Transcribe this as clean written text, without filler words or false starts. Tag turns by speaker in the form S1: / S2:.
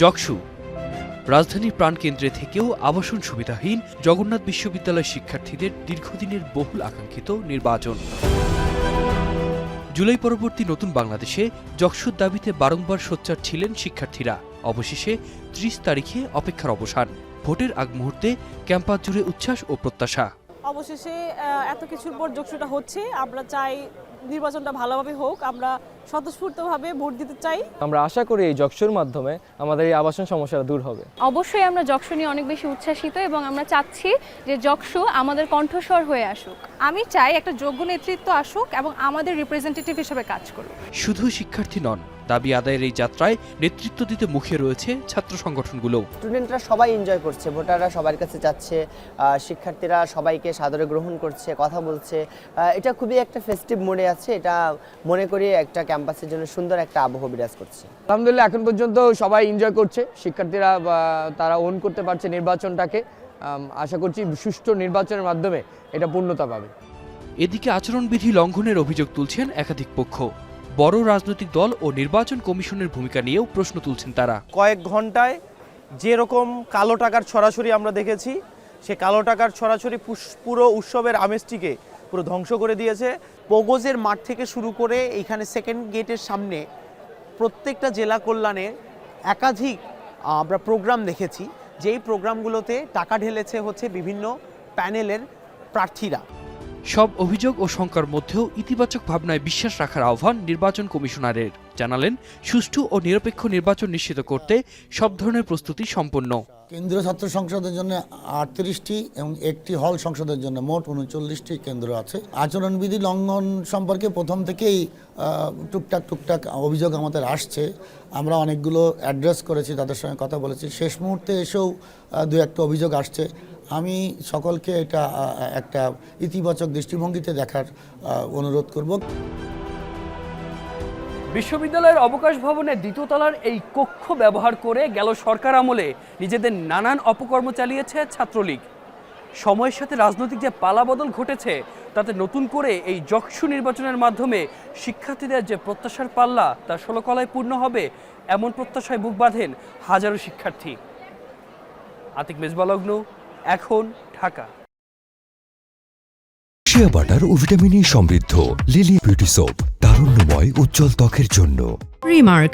S1: যকসু রাজধানীর প্রাণকেন্দ্রে থেকেও আবাসন সুবিধাহীন জগন্নাথ বিশ্ববিদ্যালয় শিক্ষার্থীদের দীর্ঘদিনের বহুল আকাঙ্ক্ষিত নির্বাচন। জুলাই পরবর্তী নতুন বাংলাদেশে যকসুর দাবিতে বারংবার সোচ্চার ছিলেন শিক্ষার্থীরা। অবশেষে ৩০ তারিখে অপেক্ষার অবসান। ভোটের আগ মুহূর্তে ক্যাম্পাস জুড়ে উচ্ছ্বাস ও প্রত্যাশা।
S2: অবশেষে এত কিছুর পর যকসুটা হচ্ছে। আমরা চাই নির্বাচনটা ভালোভাবে হোক, আমরা স্বতঃস্ফূর্তভাবে ভোট দিতে চাই।
S3: আমরা আশা করি এই যকসুর মাধ্যমে আমাদের এই আবাসন সমস্যাটা দূর হবে।
S4: অবশ্যই আমরা যকসু নিয়ে অনেক বেশি উচ্ছ্বাসিত এবং আমরা চাচ্ছি যে যকসু আমাদের কণ্ঠস্বর হয়ে আসুক।
S2: আমি চাই একটা যোগ্য নেতৃত্ব আসুক এবং আমাদের রিপ্রেজেন্টেটিভ হিসেবে কাজ করুক।
S1: শুধু শিক্ষার্থী নন, দাবি আদায়ের এই যাত্রায় নেতৃত্ব দিতে মুখে রয়েছে ছাত্র সংগঠনগুলো।
S5: স্টুডেন্টরা সবাই এনজয় করছে, ভোটাররা সবার কাছে যাচ্ছে, শিক্ষার্থীরা সবাইকে সাদরে গ্রহণ করছে, কথা বলছে। এটা খুবই একটা ফেস্টিভ মোডে আছে। এটা মনে করি একটা ক্যাম্পাসের জন্য সুন্দর একটা আবহ বিরাজ করছে।
S6: আলহামদুলিল্লাহ এখন পর্যন্ত সবাই এনজয় করছে, শিক্ষার্থীরা তারা ওন করতে পারছে নির্বাচনটাকে। আশা করছি সুষ্ঠু নির্বাচনের মাধ্যমে এটা পূর্ণতা পাবে।
S1: এদিকে আচরণবিধি লঙ্ঘনের অভিযোগ তুলছেন একাধিক পক্ষ। বড় রাজনৈতিক দল ও নির্বাচন কমিশনের ভূমিকা নিয়েও প্রশ্ন তুলছেন তারা।
S7: কয়েক ঘন্টায় যেরকম কালো টাকার ছড়াছড়ি আমরা দেখেছি, সে কালো টাকার ছড়াছড়ি পুরো উৎসবের আমেজটিকে পুরো ধ্বংস করে দিয়েছে।
S8: পগোজের মাঠ থেকে শুরু করে এইখানে সেকেন্ড গেটের সামনে প্রত্যেকটা জেলা কল্যাণে একাধিক আমরা প্রোগ্রাম দেখেছি, যেই প্রোগ্রামগুলোতে টাকা ঢেলেছে হচ্ছে বিভিন্ন প্যানেলের প্রার্থীরা।
S1: সব অভিযোগ ও শঙ্কার মধ্যেও ইতিবাচক ভাবনায় বিশ্বাস রাখার আহ্বান নির্বাচন কমিশনারের। জানালেন, সুষ্ঠু ও নিরপেক্ষ নির্বাচন নিশ্চিত করতে সব ধরনের প্রস্তুতি সম্পন্ন।
S9: কেন্দ্রীয় ছাত্র সংসদের জন্য ৩৮টি এবং একটি হল সংসদের জন্য মোট ৩৯টি কেন্দ্র আছে। আচরণবিধি লঙ্ঘন সম্পর্কে প্রথম থেকেই টুকটাক অভিযোগ আমাদের আসছে। আমরা অনেকগুলো অ্যাড্রেস করেছি, তাদের সঙ্গে কথা বলেছি। শেষ মুহূর্তে এসেও দু একটা অভিযোগ আসছে। আমি সকলকে এটা একটা ইতিবাচক দৃষ্টিভঙ্গিতে দেখার অনুরোধ করব।
S10: বিশ্ববিদ্যালয়ের অবকাশ ভবনের দ্বিতীয় তলার এই কক্ষ ব্যবহার করে গেল সরকার আমলে নিজেদের নানান অপকর্ম চালিয়েছে ছাত্রলীগ। সময়ের সাথে রাজনৈতিক যে পালাবদল ঘটেছে, তাতে নতুন করে এই যকসু নির্বাচনের মাধ্যমে শিক্ষার্থীদের যে প্রত্যাশার পাল্লা তা ষোলকলায় পূর্ণ হবে, এমন প্রত্যাশায় বুক বাঁধেন হাজারো শিক্ষার্থী। আতিক মেজবালগ্ন, এখন ঢাকা।
S11: শিয়া বাটার ও ভিটামিন ই সমৃদ্ধ লিলি বিউটি সোপ, তারুণ্যময় উজ্জ্বল ত্বকের জন্য।
S12: রিমার্ক